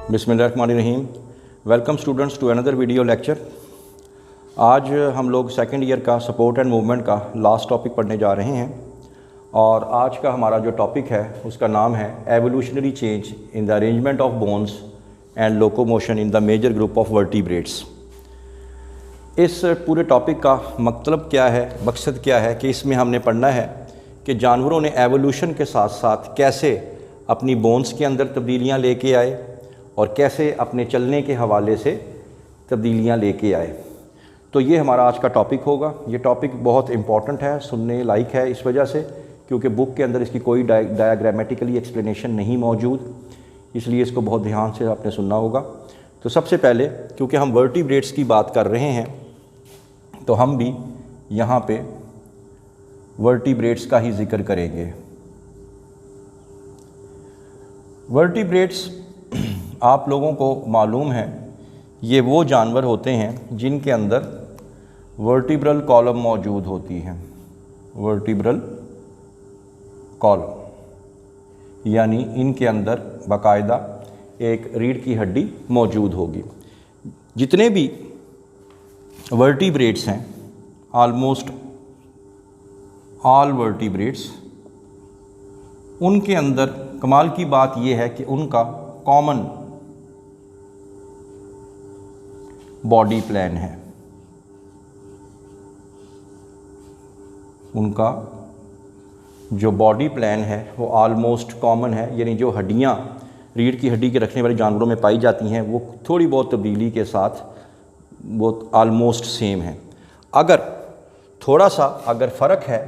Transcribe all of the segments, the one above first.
बिस्मिल्लाहिर्रहमानिर्रहीम। Welcome students to another video lecture. आज हम लोग सेकंड ईयर का सपोर्ट एंड मूवमेंट का लास्ट टॉपिक पढ़ने जा रहे हैं और आज का हमारा जो टॉपिक है उसका नाम है evolutionary change in the arrangement of bones and locomotion in the major group of vertebrates. इस पूरे टॉपिक का मतलब क्या है, मकसद क्या है कि इसमें हमने पढ़ना है कि जानवरों ने एवोल्यूशन के साथ साथ कैसे अपनी बोन्स के अंदर तब्दीलियाँ लेके आए और कैसे अपने चलने के हवाले से तब्दीलियाँ लेके आए। तो ये हमारा आज का टॉपिक होगा। ये टॉपिक बहुत इम्पॉर्टेंट है, सुनने लायक है इस वजह से क्योंकि बुक के अंदर इसकी कोई डायग्रामेटिकली एक्सप्लेनेशन नहीं मौजूद, इसलिए इसको बहुत ध्यान से आपने सुनना होगा। तो सबसे पहले क्योंकि हम वर्टिब्रेट्स की बात कर रहे हैं तो हम भी यहाँ पे वर्टिब्रेट्स का ही जिक्र करेंगे। वर्टिब्रेट्स आप लोगों को मालूम है ये वो जानवर होते हैं जिनके अंदर वर्टिब्रल कॉलम मौजूद होती है। वर्टिब्रल कॉलम यानी इनके अंदर बाकायदा एक रीढ़ की हड्डी मौजूद होगी। जितने भी वर्टिब्रेट्स हैं, ऑलमोस्ट ऑल वर्टिब्रेट्स, उनके अंदर कमाल की बात यह है कि उनका कॉमन बॉडी प्लान है। उनका जो बॉडी प्लान है वो ऑलमोस्ट कॉमन है, यानी जो हड्डियाँ रीढ़ की हड्डी के रखने वाले जानवरों में पाई जाती हैं वो थोड़ी बहुत तब्दीली के साथ वो ऑलमोस्ट सेम है। अगर थोड़ा सा अगर फ़र्क है,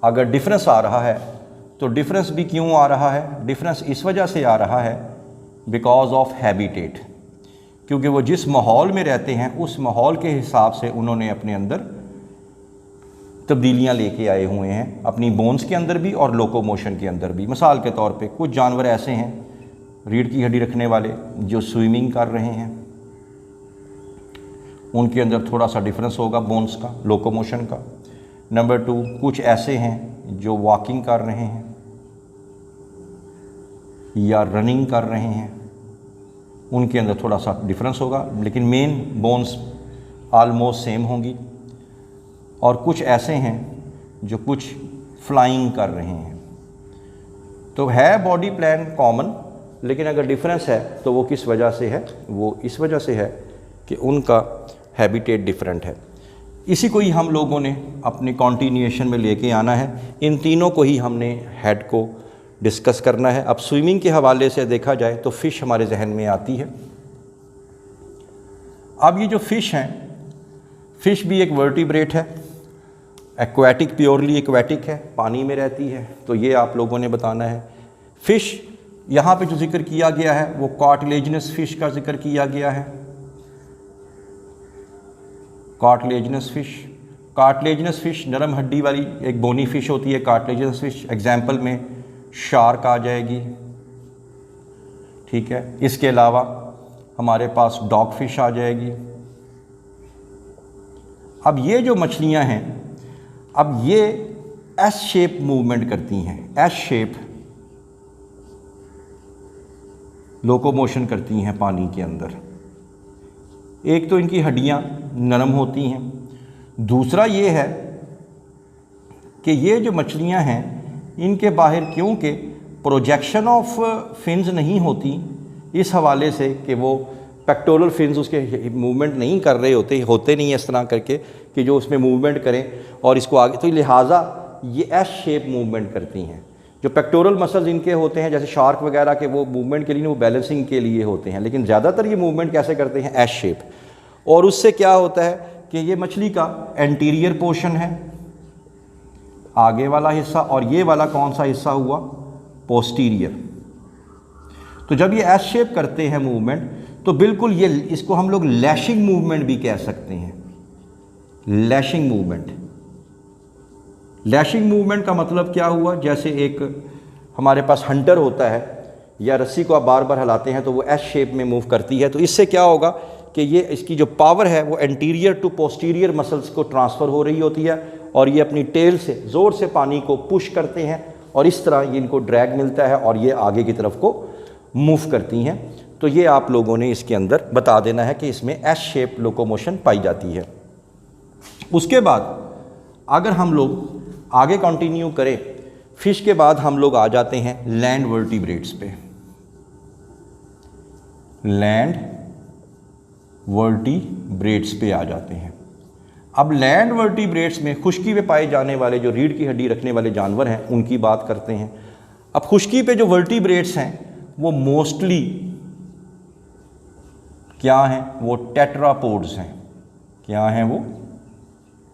अगर डिफरेंस आ रहा है तो डिफरेंस भी क्यों आ रहा है? डिफरेंस इस वजह से आ रहा है बिकॉज ऑफ हैबिटेट, क्योंकि वो जिस माहौल में रहते हैं उस माहौल के हिसाब से उन्होंने अपने अंदर तब्दीलियां लेके आए हुए हैं, अपनी बोन्स के अंदर भी और लोकोमोशन के अंदर भी। मिसाल के तौर पे कुछ जानवर ऐसे हैं रीढ़ की हड्डी रखने वाले जो स्विमिंग कर रहे हैं, उनके अंदर थोड़ा सा डिफरेंस होगा बोन्स का, लोकोमोशन का। नंबर 2, कुछ ऐसे हैं जो वॉकिंग कर रहे हैं या रनिंग कर रहे हैं, उनके अंदर थोड़ा सा डिफरेंस होगा, लेकिन मेन बोन्स ऑलमोस्ट सेम होंगी। और कुछ ऐसे हैं जो कुछ फ्लाइंग कर रहे हैं। तो है बॉडी प्लान कॉमन, लेकिन अगर डिफरेंस है तो वो किस वजह से है? वो इस वजह से है कि उनका हैबिटेट डिफरेंट है। इसी को ही हम लोगों ने अपने कॉन्टिन्यूएशन में लेके आना है। इन तीनों को ही हमने हेड को डिस्कस करना है। अब स्विमिंग के हवाले से देखा जाए तो फ़िश हमारे जहन में आती है। अब ये जो फ़िश हैं, फ़िश भी एक वर्टिब्रेट है, एक्वाटिक, प्योरली एक्वाटिक है, पानी में रहती है। तो ये आप लोगों ने बताना है। फ़िश यहाँ पे जो जिक्र किया गया है वो कार्टिलेजिनस फ़िश का जिक्र किया गया है। कार्टिलेजिनस फ़िश, कार्टिलेजिनस फ़िश नरम हड्डी वाली एक बोनी फ़िश होती है कार्टिलेजिनस फ़िश। एग्जाम्पल में शार्क आ जाएगी, ठीक है। इसके अलावा हमारे पास डॉग फिश आ जाएगी। अब ये जो मछलियां हैं, अब ये एस शेप मूवमेंट करती हैं, एस शेप लोकोमोशन करती हैं पानी के अंदर। एक तो इनकी हड्डियां नरम होती हैं, दूसरा ये है कि ये जो मछलियां हैं इनके बाहर क्योंकि प्रोजेक्शन ऑफ फिन्स नहीं होती, इस हवाले से कि वो पेक्टोरल फिन्स उसके मूवमेंट नहीं कर रहे होते नहीं इस तरह करके कि जो उसमें मूवमेंट करें और इसको आगे, तो लिहाजा ये एस शेप मूवमेंट करती हैं। जो पेक्टोरल मसल्स इनके होते हैं जैसे शार्क वगैरह के, वो मूवमेंट के लिए, वो बैलेंसिंग के लिए होते हैं, लेकिन ज़्यादातर ये मूवमेंट कैसे करते हैं? S shape. और उससे क्या होता है कि ये मछली का एंटीरियर पोर्शन है, आगे वाला हिस्सा, और ये वाला कौन सा हिस्सा हुआ? पोस्टीरियर। तो जब ये एस शेप करते हैं मूवमेंट तो बिल्कुल ये, इसको हम लोग लैशिंग मूवमेंट भी कह सकते हैं। लैशिंग मूवमेंट, लैशिंग मूवमेंट का मतलब क्या हुआ? जैसे एक हमारे पास हंटर होता है या रस्सी को आप बार बार हिलाते हैं तो वो एस शेप में मूव करती है। तो इससे क्या होगा कि ये इसकी जो पावर है वो एंटीरियर टू पोस्टीरियर मसल्स को ट्रांसफ़र हो रही होती है और ये अपनी टेल से ज़ोर से पानी को पुश करते हैं और इस तरह ये इनको ड्रैग मिलता है और ये आगे की तरफ को मूव करती हैं। तो ये आप लोगों ने इसके अंदर बता देना है कि इसमें एस शेप लोकोमोशन पाई जाती है। उसके बाद अगर हम लोग आगे कंटिन्यू करें, फिश के बाद हम लोग आ जाते हैं लैंड वर्टिब्रेट्स पे। लैंड वर्टिब्रेट्स पे आ जाते हैं। अब लैंड वर्टिब्रेट्स में खुश्की पे पाए जाने वाले जो रीढ़ की हड्डी रखने वाले जानवर हैं उनकी बात करते हैं। अब खुश्की पे जो वर्टिब्रेट्स हैं वो मोस्टली क्या हैं? वो टेट्रापोड्स हैं। क्या हैं वो?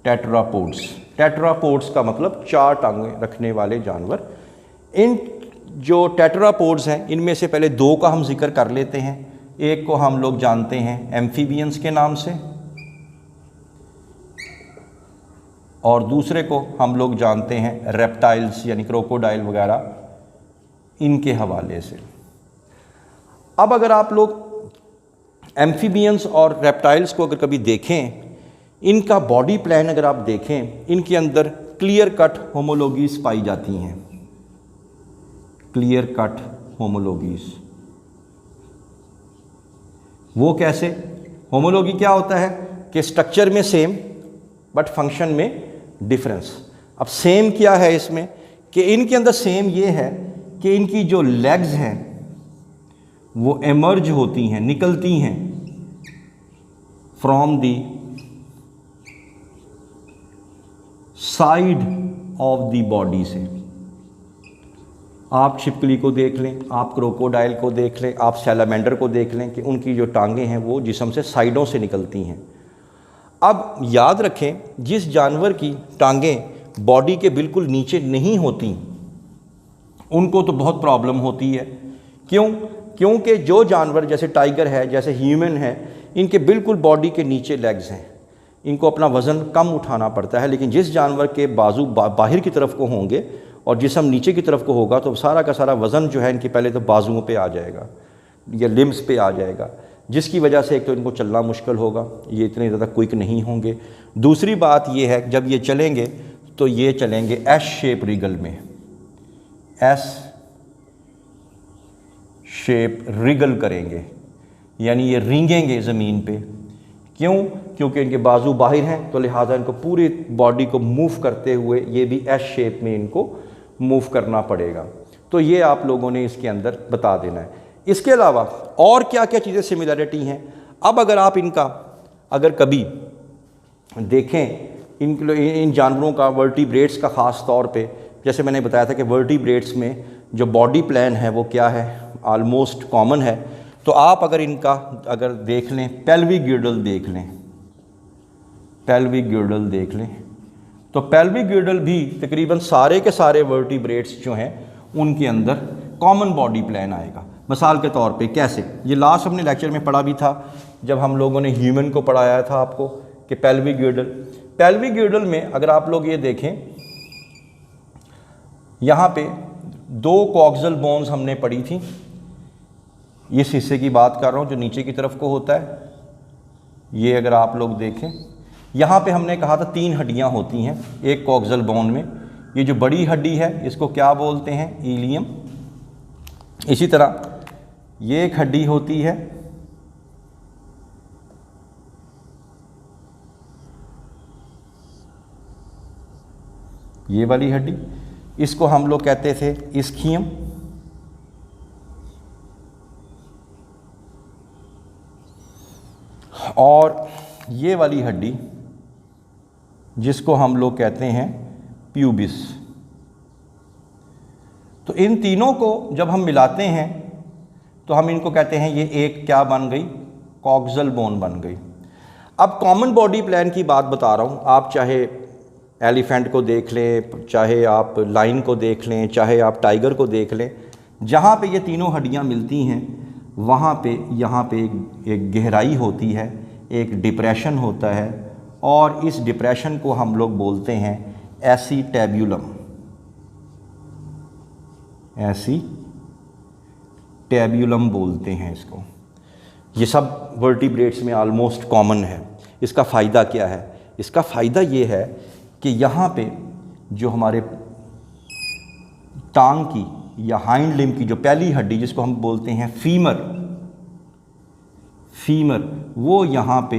टेट्रापोड्स। टेट्रापोड्स का मतलब 4 टांगें रखने वाले जानवर। इन जो टेट्रापोड्स हैं इनमें से पहले 2 का हम जिक्र कर लेते हैं। एक को हम लोग जानते हैं एम्फीबियंस के नाम से और दूसरे को हम लोग जानते हैं रेप्टाइल्स यानी क्रोकोडाइल वगैरह इनके हवाले से। अब अगर आप लोग एम्फीबियंस और रेप्टाइल्स को अगर कभी देखें, इनका बॉडी प्लान अगर आप देखें, इनके अंदर क्लियर कट होमोलॉजीज पाई जाती हैं। Clear cut homologies. वो कैसे? होमोलॉजी क्या होता है कि स्ट्रक्चर में सेम बट फंक्शन में डिफरेंस। अब सेम क्या है इसमें कि इनके अंदर सेम ये है कि इनकी जो लेग्स हैं वो एमर्ज होती हैं, निकलती हैं from the side of the body से। आप छिपकली को देख लें, आप क्रोकोडाइल को देख लें, आप सैलामेंडर को देख लें कि उनकी जो टांगें हैं वो जिस्म से साइडों से निकलती हैं। अब याद रखें, जिस जानवर की टांगें बॉडी के बिल्कुल नीचे नहीं होती उनको तो बहुत प्रॉब्लम होती है। क्यों? क्योंकि जो जानवर जैसे टाइगर है, जैसे ह्यूमन है, इनके बिल्कुल बॉडी के नीचे लेग्स हैं, इनको अपना वज़न कम उठाना पड़ता है। लेकिन जिस जानवर के बाजू बाहर की तरफ को होंगे और जिस्म नीचे की तरफ को होगा तो सारा का सारा वज़न जो है इनके पहले तो बाजुओं पे आ जाएगा या लिम्स पे आ जाएगा, जिसकी वजह से एक तो इनको चलना मुश्किल होगा, ये इतने ज़्यादा क्विक नहीं होंगे। दूसरी बात ये है जब ये चलेंगे तो ये चलेंगे एस शेप रिगल में। एस शेप रिगल करेंगे यानी ये रींगेंगे ज़मीन पे। क्यों? क्योंकि इनके बाजू बाहर हैं तो लिहाजा इनको पूरी बॉडी को मूव करते हुए ये भी एस शेप में इनको मूव करना पड़ेगा। तो ये आप लोगों ने इसके अंदर बता देना है। इसके अलावा और क्या क्या चीज़ें सिमिलरिटी हैं। अब अगर आप इनका अगर कभी देखें इन जानवरों का वर्टिब्रेट्स का ख़ास तौर पे, जैसे मैंने बताया था कि वर्टिब्रेट्स में जो बॉडी प्लान है वो क्या है, ऑलमोस्ट कॉमन है। तो आप अगर इनका अगर देख लें, पेल्विक गिर्डल देख लें, पेल्विक गिर्डल देख लें तो पेल्विक गिर्डल भी तकरीबन सारे के सारे वर्टिब्रेट्स जो हैं उनके अंदर कॉमन बॉडी प्लान आएगा। मिसाल के तौर पे कैसे, ये लास्ट हमने लेक्चर में पढ़ा भी था जब हम लोगों ने ह्यूमन को पढ़ाया था आपको कि पेल्विक गिर्डल में अगर आप लोग ये देखें, यहाँ पे 2 कॉक्सल बोन्स हमने पढ़ी थी। इस हिस्से की बात कर रहा हूँ जो नीचे की तरफ को होता है। ये अगर आप लोग देखें, यहाँ पे हमने कहा था 3 हड्डियाँ होती हैं एक कॉक्सल बोन में। ये जो बड़ी हड्डी है इसको क्या बोलते हैं? इलियम। इसी तरह ये एक हड्डी होती है, ये वाली हड्डी, इसको हम लोग कहते थे इस्कियम। और ये वाली हड्डी जिसको हम लोग कहते हैं प्यूबिस। तो इन तीनों को जब हम मिलाते हैं तो हम इनको कहते हैं ये एक क्या बन गई? कॉक्सल बोन बन गई। अब कॉमन बॉडी प्लान की बात बता रहा हूँ। आप चाहे एलिफेंट को देख लें, चाहे आप लाइन को देख लें, चाहे आप टाइगर को देख लें, जहाँ पे ये तीनों हड्डियाँ मिलती हैं वहाँ पे यहाँ पे एक गहराई होती है, एक डिप्रेशन होता है और इस डिप्रेशन को हम लोग बोलते हैं एसीटैब्यूलम। एसीटैब्यूलम बोलते हैं इसको। ये सब वर्टिब्रेट्स में ऑलमोस्ट कॉमन है। इसका फ़ायदा क्या है? इसका फ़ायदा ये है कि यहाँ पे जो हमारे टांग की या हाइंड लिम्ब की जो पहली हड्डी जिसको हम बोलते हैं फीमर, फीमर वो यहाँ पे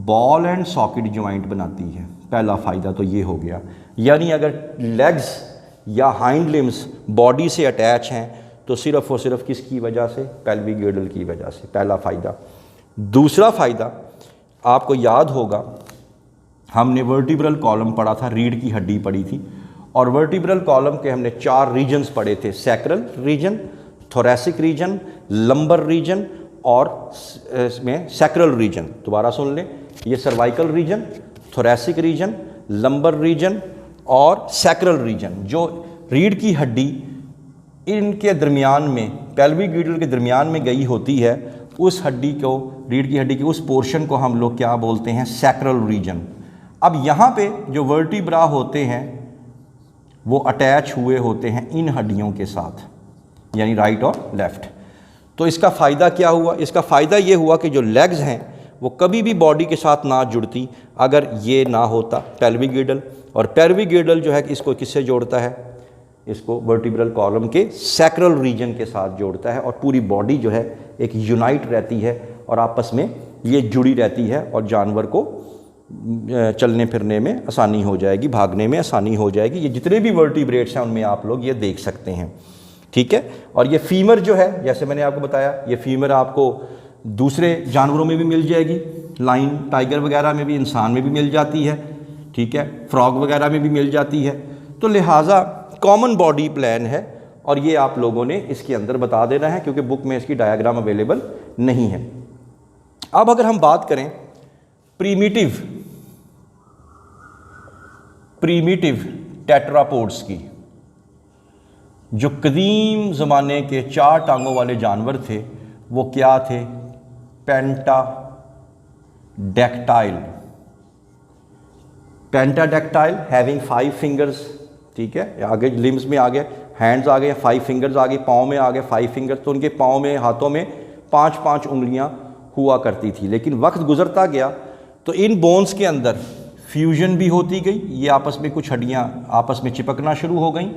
बॉल एंड सॉकेट ज्वाइंट बनाती है। पहला फ़ायदा तो ये हो गया, यानी अगर लेग्स या हाइंड लिम्स बॉडी से अटैच हैं तो सिर्फ़ और सिर्फ किसकी वजह से, पेल्विक गिर्डल की वजह से। पहला फ़ायदा। दूसरा फ़ायदा, आपको याद होगा हमने वर्टिब्रल कॉलम पढ़ा था, रीढ़ की हड्डी पढ़ी थी, और वर्टिब्रल कॉलम के हमने 4 रीजन्स पढ़े थे, sacral region, thoracic region, lumbar region और इसमें सैक्रल रीजन। दोबारा सुन लें, ये cervical region, thoracic region, lumbar region और सैक्रल रीजन। जो रीढ़ की हड्डी इनके दरमियान में, पेल्विक गिर्डल के दरमियान में गई होती है, उस हड्डी को, रीढ़ की हड्डी के उस पोर्शन को हम लोग क्या बोलते हैं, सैक्रल रीजन। अब यहाँ पे जो वर्टिब्रा होते हैं वो अटैच हुए होते हैं इन हड्डियों के साथ, यानी राइट और लेफ़्ट। तो इसका फ़ायदा क्या हुआ? इसका फ़ायदा ये हुआ कि जो लेग्स हैं वो कभी भी बॉडी के साथ ना जुड़ती अगर ये ना होता पेल्विक गिर्डल। और पेल्विक गिर्डल जो है इसको किससे जोड़ता है, इसको वर्टिब्रल कॉलम के सैक्रल रीजन के साथ जोड़ता है, और पूरी बॉडी जो है एक यूनाइट रहती है और आपस में ये जुड़ी रहती है, और जानवर को चलने फिरने में आसानी हो जाएगी, भागने में आसानी हो जाएगी। ये जितने भी वर्टिब्रेट्स हैं उनमें आप लोग ये देख सकते हैं, ठीक है। और ये फीमर जो है, जैसे मैंने आपको बताया, ये फीमर आपको दूसरे जानवरों में भी मिल जाएगी, लाइन, टाइगर वगैरह में भी, इंसान में भी मिल जाती है, ठीक है, फ्रॉग वगैरह में भी मिल जाती है। तो लिहाजा कॉमन बॉडी प्लान है, और ये आप लोगों ने इसके अंदर बता देना है, क्योंकि बुक में इसकी डायग्राम अवेलेबल नहीं है। अब अगर हम बात करें प्रीमिटिव टेट्रापोड्स की, जो कदीम ज़माने के 4 टांगों वाले जानवर थे, वो क्या थे, पेंटाडेक्टाइल हैविंग 5 फिंगर्स, ठीक है। आगे लिम्स में आ गए, हैंड्स आ गए, 5 फिंगर्स आ गए, पाँव में आ गए 5 फिंगर्स। तो उनके पाँव में, हाथों में 5-5 उंगलियां हुआ करती थी। लेकिन वक्त गुजरता गया तो इन बोन्स के अंदर फ्यूजन भी होती गई, ये आपस में कुछ हड्डियां आपस में चिपकना शुरू हो गई,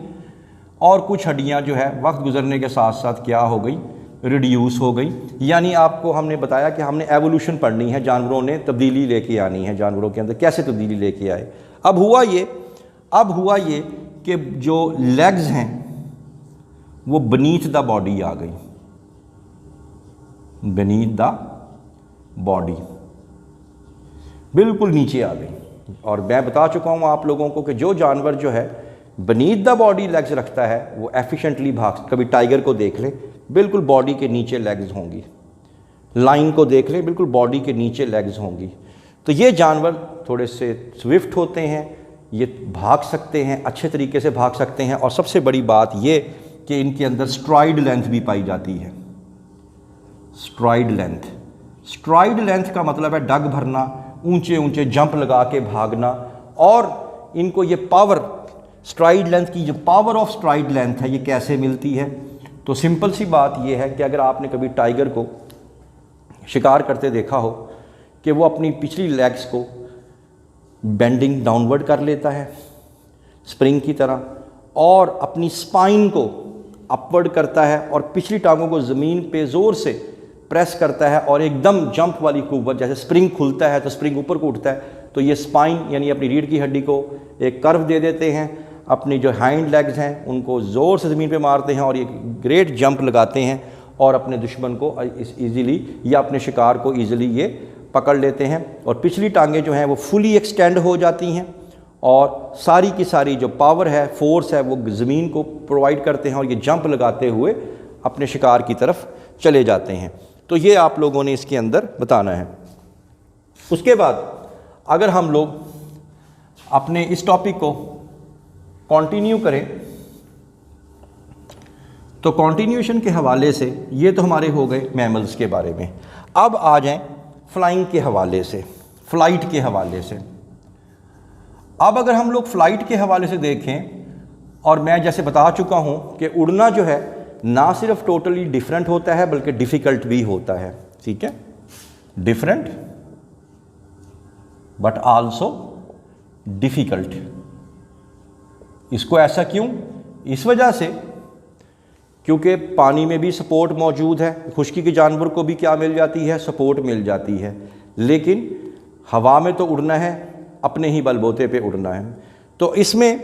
और कुछ हड्डियां जो है वक्त गुजरने के साथ साथ क्या हो गई, रिड्यूस हो गई। यानी आपको हमने बताया कि हमने एवोल्यूशन पढ़नी है, जानवरों ने तब्दीली लेके आनी है, जानवरों के अंदर कैसे तब्दीली लेके आए। अब हुआ ये कि जो लेग्स हैं वो बनीथ द बॉडी आ गई, बनीथ द बॉडी, बिल्कुल नीचे आ गई। और मैं बता चुका हूँ आप लोगों को कि जो जानवर जो है बनीथ द बॉडी लेग्स रखता है वो एफिशिएंटली भाग, कभी टाइगर को देख लें, बिल्कुल बॉडी के नीचे लेग्स होंगी, लाइन को देख लें, बिल्कुल बॉडी के नीचे लेग्स होंगी। तो ये जानवर थोड़े से स्विफ्ट होते हैं, ये भाग सकते हैं, अच्छे तरीके से भाग सकते हैं, और सबसे बड़ी बात ये कि इनके अंदर स्ट्राइड लेंथ भी पाई जाती है। स्ट्राइड लेंथ का मतलब है डग भरना, ऊंचे ऊंचे जंप लगा के भागना, और इनको ये पावर, स्ट्राइड लेंथ की जो पावर ऑफ स्ट्राइड लेंथ है, ये कैसे मिलती है? तो सिंपल सी बात ये है कि अगर आपने कभी टाइगर को शिकार करते देखा हो कि वो अपनी पिछली लेग्स को बेंडिंग डाउनवर्ड कर लेता है स्प्रिंग की तरह, और अपनी स्पाइन को अपवर्ड करता है, और पिछली टांगों को ज़मीन पे ज़ोर से प्रेस करता है, और एकदम जंप वाली कुव्वत, जैसे स्प्रिंग खुलता है तो स्प्रिंग ऊपर को उठता है, तो ये स्पाइन यानी अपनी रीढ़ की हड्डी को एक कर्व दे देते हैं, अपनी जो हाइंड लेग्स हैं उनको ज़ोर से ज़मीन पे मारते हैं, और ये ग्रेट जंप लगाते हैं, और अपने दुश्मन को ईज़िली या अपने शिकार को ईज़िली ये पकड़ लेते हैं। और पिछली टांगें जो हैं वो फुली एक्सटेंड हो जाती हैं, और सारी की सारी जो पावर है, फोर्स है, वो ज़मीन को प्रोवाइड करते हैं, और ये जंप लगाते हुए अपने शिकार की तरफ चले जाते हैं। तो ये आप लोगों ने इसके अंदर बताना है। उसके बाद अगर हम लोग अपने इस टॉपिक को कंटिन्यू करें, तो कंटिन्यूएशन के हवाले से ये तो हमारे हो गए मैमल्स के बारे में। अब आ जाएं फ्लाइंग के हवाले से, फ्लाइट के हवाले से। अब अगर हम लोग फ्लाइट के हवाले से देखें, और मैं जैसे बता चुका हूं कि उड़ना जो है ना सिर्फ टोटली डिफरेंट होता है बल्कि डिफ़िकल्ट भी होता है, ठीक है, डिफरेंट बट आल्सो डिफ़िकल्ट। इसको ऐसा क्यों? इस वजह से क्योंकि पानी में भी सपोर्ट मौजूद है, खुश्की के जानवर को भी क्या मिल जाती है, सपोर्ट मिल जाती है। लेकिन हवा में तो उड़ना है, अपने ही बलबूते पे उड़ना है। तो इसमें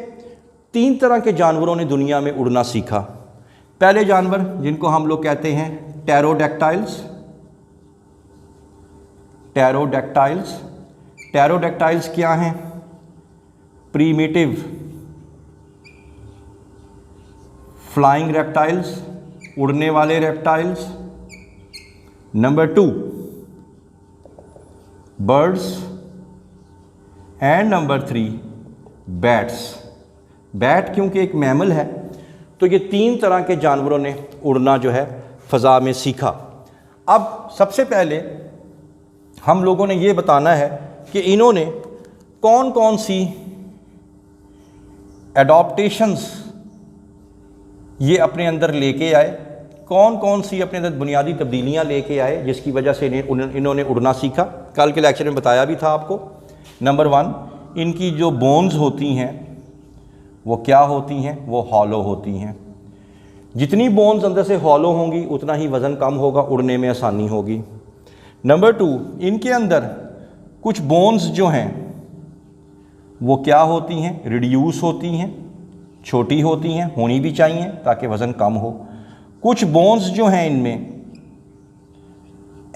3 तरह के जानवरों ने दुनिया में उड़ना सीखा। पहले जानवर जिनको हम लोग कहते हैं टेरोडैक्टाइल्स। टेरोडैक्टाइल्स क्या हैं? प्रीमिटिव फ्लाइंग रेप्टाइल्स, उड़ने वाले reptiles. Number 2 birds and number 3 bats. Bat क्योंकि एक मैमल है, तो ये 3 तरह के जानवरों ने उड़ना जो है फ़ज़ा में सीखा। अब सबसे पहले हम लोगों ने ये बताना है कि इन्होंने कौन कौन सी एडॉप्टेशंस ये अपने अंदर लेके आए, कौन कौन सी अपने अंदर बुनियादी तब्दीलियां लेके आए जिसकी वजह से इन्होंने उड़ना सीखा। कल के लेक्चर में बताया भी था आपको। नंबर 1, इनकी जो बोन्स होती हैं वो क्या होती हैं? वो हॉलो होती हैं। जितनी बोन्स अंदर से हॉलो होंगी उतना ही वज़न कम होगा, उड़ने में आसानी होगी। नंबर 2, इनके अंदर कुछ बोन्स जो हैं वो क्या होती हैं? रिड्यूस होती हैं, छोटी होती हैं, होनी भी चाहिए ताकि वज़न कम हो। कुछ बोन्स जो हैं इनमें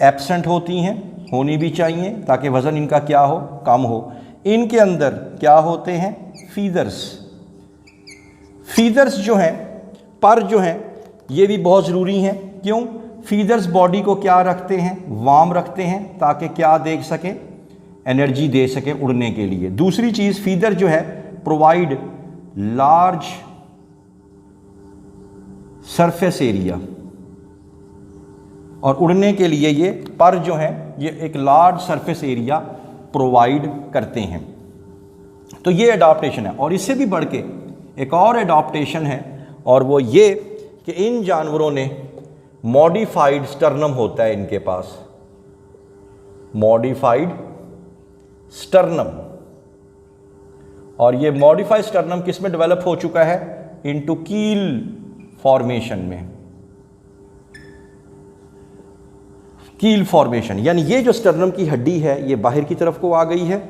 एब्सेंट होती हैं, होनी भी चाहिए ताकि वज़न इनका क्या हो? कम हो। इनके अंदर क्या होते हैं? फीदर्स जो हैं, पर जो हैं, ये भी बहुत ज़रूरी हैं। क्यों? फीदर्स बॉडी को क्या रखते हैं? वार्म रखते हैं ताकि क्या दे सकें? एनर्जी दे सकें उड़ने के लिए। दूसरी चीज़, फीदर जो है प्रोवाइड लार्ज सरफेस एरिया, और उड़ने के लिए ये पर जो है ये एक लार्ज सरफेस एरिया प्रोवाइड करते हैं। तो ये एडाप्टेशन है। और इससे भी बढ़ के एक और एडाप्टेशन है, और वो ये कि इन जानवरों ने मॉडिफाइड स्टर्नम होता है इनके पास, मॉडिफाइड स्टर्नम। और ये मॉडिफाइड स्टर्नम किस में डेवलप हो चुका है? इनटू कील फॉर्मेशन में। कील फॉर्मेशन यानी ये जो स्टर्नम की हड्डी है ये बाहर की तरफ को आ गई है,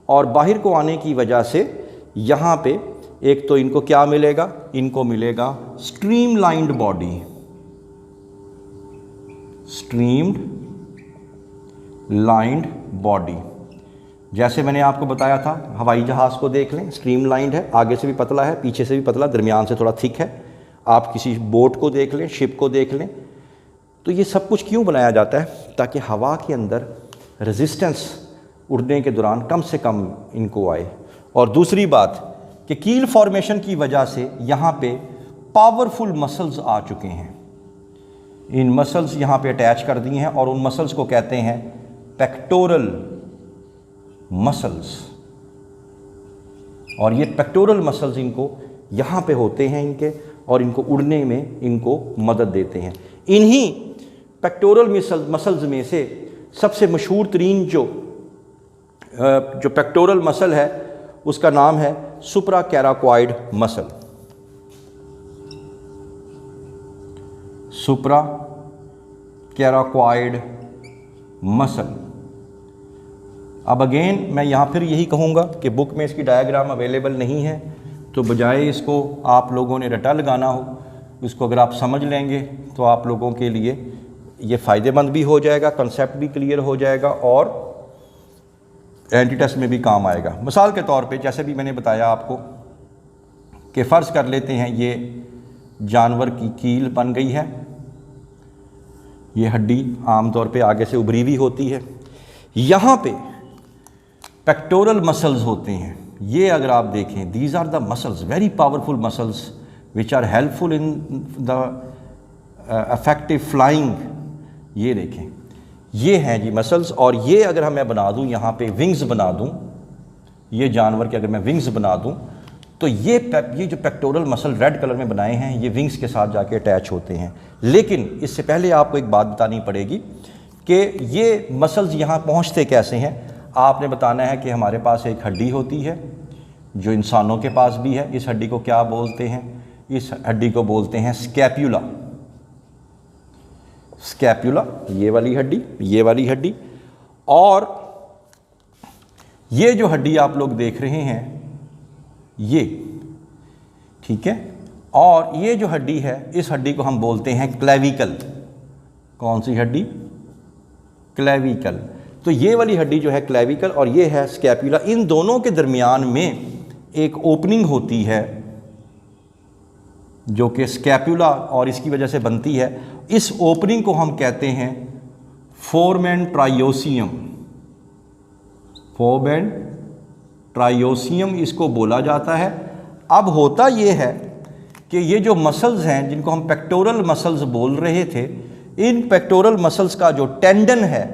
और बाहर को आने की वजह से यहाँ पे एक तो इनको क्या मिलेगा? इनको मिलेगा streamlined body, streamed lined body. जैसे मैंने आपको बताया था, हवाई जहाज़ को देख लें, स्ट्रीमलाइंड है, आगे से भी पतला है, पीछे से भी पतला, दरमियान से थोड़ा थिक है। आप किसी बोट को देख लें, शिप को देख लें, तो ये सब कुछ क्यों बनाया जाता है? ताकि हवा के अंदर रेजिस्टेंस उड़ने के दौरान कम से कम इनको आए। और दूसरी बात कि कील फॉर्मेशन की वजह से यहाँ पे पावरफुल मसल्स आ चुके हैं। इन मसल्स यहाँ पे अटैच कर दिए हैं, और उन मसल्स को कहते हैं पेक्टोरल मसल्स। और ये पेक्टोरल मसल्स इनको यहाँ पे होते हैं इनके, और इनको उड़ने में इनको मदद देते हैं। इन्हीं पेक्टोरल मसल्स में से सबसे मशहूर तरीन जो पेक्टोरल मसल है उसका नाम है सुप्राकैराकॉइड मसल। सुप्राकैराकॉइड मसल। अब अगेन मैं यहाँ फिर यही कहूँगा कि बुक में इसकी डायग्राम अवेलेबल नहीं है, तो बजाय इसको आप लोगों ने रटा लगाना हो, इसको अगर आप समझ लेंगे तो आप लोगों के लिए ये फ़ायदेमंद भी हो जाएगा, कंसेप्ट भी क्लियर हो जाएगा, और एंटी टेस्ट में भी काम आएगा। मिसाल के तौर पे जैसे भी मैंने बताया आपको कि फ़र्ज़ कर लेते हैं ये जानवर की कील बन गई है, ये हड्डी आम तौर पे आगे से उभरी हुई होती है, यहाँ पे पेक्टोरल मसल्स होते हैं। ये अगर आप देखें, these are the muscles, very powerful muscles which are helpful in the effective flying. ये देखें, ये हैं जी मसल्स। और ये अगर मैं बना दूं, यहाँ पे विंग्स बना दूं, ये जानवर के अगर मैं विंग्स बना दूं, तो ये जो पेक्टोरल मसल रेड कलर में बनाए हैं, ये विंग्स के साथ जाके अटैच होते हैं। लेकिन इससे पहले आपको एक बात बतानी पड़ेगी कि ये मसल्स यहाँ पहुँचते कैसे हैं। आपने बताना है कि हमारे पास एक हड्डी होती है जो इंसानों के पास भी है। इस हड्डी को क्या बोलते हैं? इस हड्डी को बोलते हैं स्कैप्यूला। स्कैपुला ये वाली हड्डी, और ये जो हड्डी आप लोग देख रहे हैं ये, ठीक है, और ये जो हड्डी है इस हड्डी को हम बोलते हैं क्लेविकल। कौन सी हड्डी? क्लेविकल। तो ये वाली हड्डी जो है क्लेविकल और ये है स्कैपुला, इन दोनों के दरमियान में एक ओपनिंग होती है जो कि स्कैपुला और इसकी वजह से बनती है। इस ओपनिंग को हम कहते हैं फोरमेन ट्राइओसियम। फोरमेन ट्राइओसियम इसको बोला जाता है। अब होता ये है कि ये जो मसल्स हैं जिनको हम पेक्टोरल मसल्स बोल रहे थे, इन पेक्टोरल मसल्स का जो टेंडन है,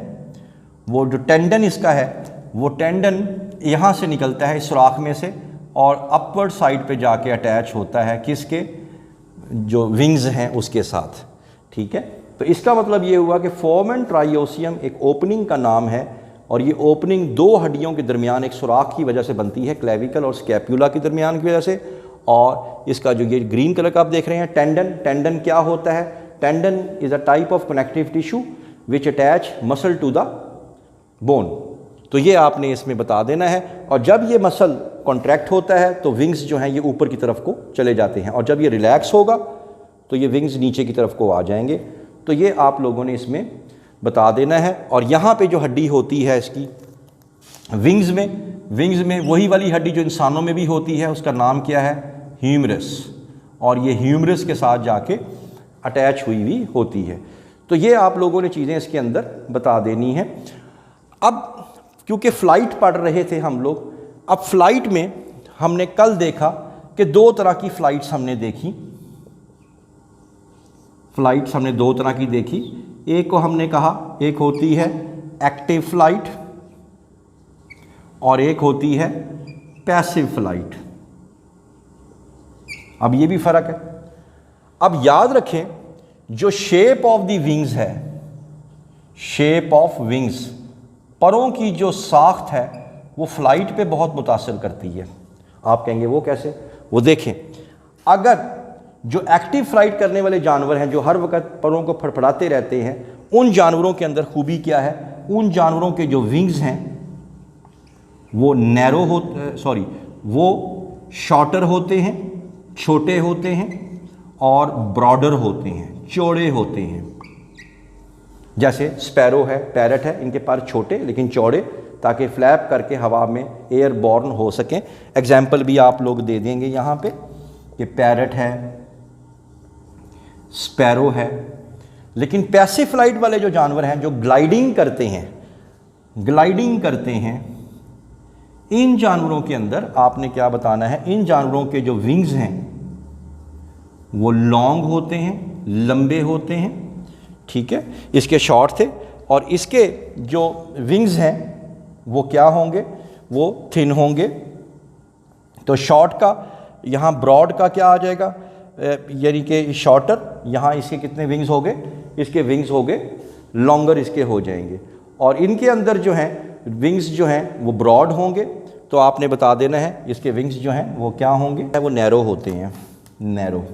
वो जो टेंडन इसका है, वो टेंडन यहाँ से निकलता है इस सुराख में से और अपवर्ड साइड पे जाके अटैच होता है किसके? जो विंग्स हैं उसके साथ, ठीक है। तो इसका मतलब ये हुआ कि फोरमेन ट्राइओसियम एक ओपनिंग का नाम है और ये ओपनिंग दो हड्डियों के दरमियान एक सुराख की वजह से बनती है, क्लेविकल और स्कैपुला के दरमियान की वजह से। और इसका जो ये ग्रीन कलर का आप देख रहे हैं टेंडन क्या होता है? Tendon is a type of connective tissue which attach muscle to the bone. तो ये आपने इसमें बता देना है। और जब ये मसल कॉन्ट्रैक्ट होता है तो विंग्स जो हैं ये ऊपर की तरफ को चले जाते हैं, और जब ये रिलैक्स होगा तो ये विंग्स नीचे की तरफ को आ जाएंगे। तो ये आप लोगों ने इसमें बता देना है। और यहाँ पे जो हड्डी होती है इसकी विंग्स में वही वाली हड्डी जो इंसानों में भी होती है, उसका नाम क्या है? ह्यूमरस। और ये ह्यूमरस के साथ जाके अटैच हुई होती है। तो ये आप लोगों ने चीज़ें इसके अंदर बता देनी है। अब क्योंकि फ़्लाइट पढ़ रहे थे हम लोग, अब फ़्लाइट में हमने कल देखा कि दो तरह की फ़्लाइट्स हमने देखी। फ़्लाइट्स हमने दो तरह की देखी। एक को हमने कहा एक होती है एक्टिव फ़्लाइट और एक होती है पैसिव फ़्लाइट। अब ये भी फ़र्क है। अब याद रखें जो शेप ऑफ द विंग्स है, शेप ऑफ विंग्स, परों की जो साख्त है वो फ़्लाइट पे बहुत मुतासिर करती है। आप कहेंगे वो कैसे? वो देखें, अगर जो एक्टिव फ़्लाइट करने वाले जानवर हैं जो हर वक्त परों को फड़फड़ाते रहते हैं, उन जानवरों के अंदर खूबी क्या है? उन जानवरों के जो विंग्स हैं वो नैरो वो शॉर्टर होते हैं, छोटे होते हैं, और ब्रॉडर होते हैं, चौड़े होते हैं। जैसे स्पैरो है, पैरट है, इनके पर छोटे लेकिन चौड़े, ताकि फ्लैप करके हवा में एयर बॉर्न हो सकें। एग्जाम्पल भी आप लोग दे देंगे यहाँ पे कि पैरट है, स्पैरो है। लेकिन पैसिव फ्लाइट वाले जो जानवर हैं जो ग्लाइडिंग करते हैं, इन जानवरों के अंदर आपने क्या बताना है? इन जानवरों के जो विंग्स हैं वो लॉन्ग होते हैं, लंबे होते हैं, ठीक है। इसके शॉर्ट थे और इसके जो विंग्स हैं वो क्या होंगे? वो थिन होंगे। तो शॉर्ट का यहाँ ब्रॉड का क्या आ जाएगा? यानी कि शॉर्टर, यहाँ इसके कितने विंग्स हो गए? इसके विंग्स हो गए लॉन्गर, इसके हो जाएंगे। और इनके अंदर जो हैं विंग्स जो हैं वो ब्रॉड होंगे। तो आपने बता देना है इसके विंग्स जो हैं वो क्या होंगे? वो नैरो होते हैं, नैरो।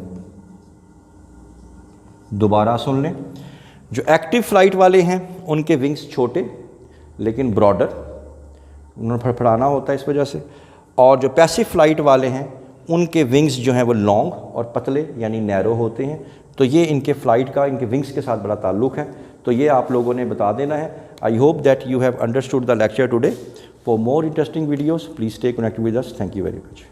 दोबारा सुन लें, जो एक्टिव फ्लाइट वाले हैं उनके विंग्स छोटे लेकिन ब्रॉडर, उन्होंने फड़फड़ाना होता है इस वजह से। और जो पैसिव फ्लाइट वाले हैं उनके विंग्स जो हैं वो लॉन्ग और पतले यानी नैरो होते हैं। तो ये इनके फ़्लाइट का इनके विंग्स के साथ बड़ा ताल्लुक़ है। तो ये आप लोगों ने बता देना है। I hope that you have understood the lecture today. For more interesting videos please stay connected with us. Thank you very much.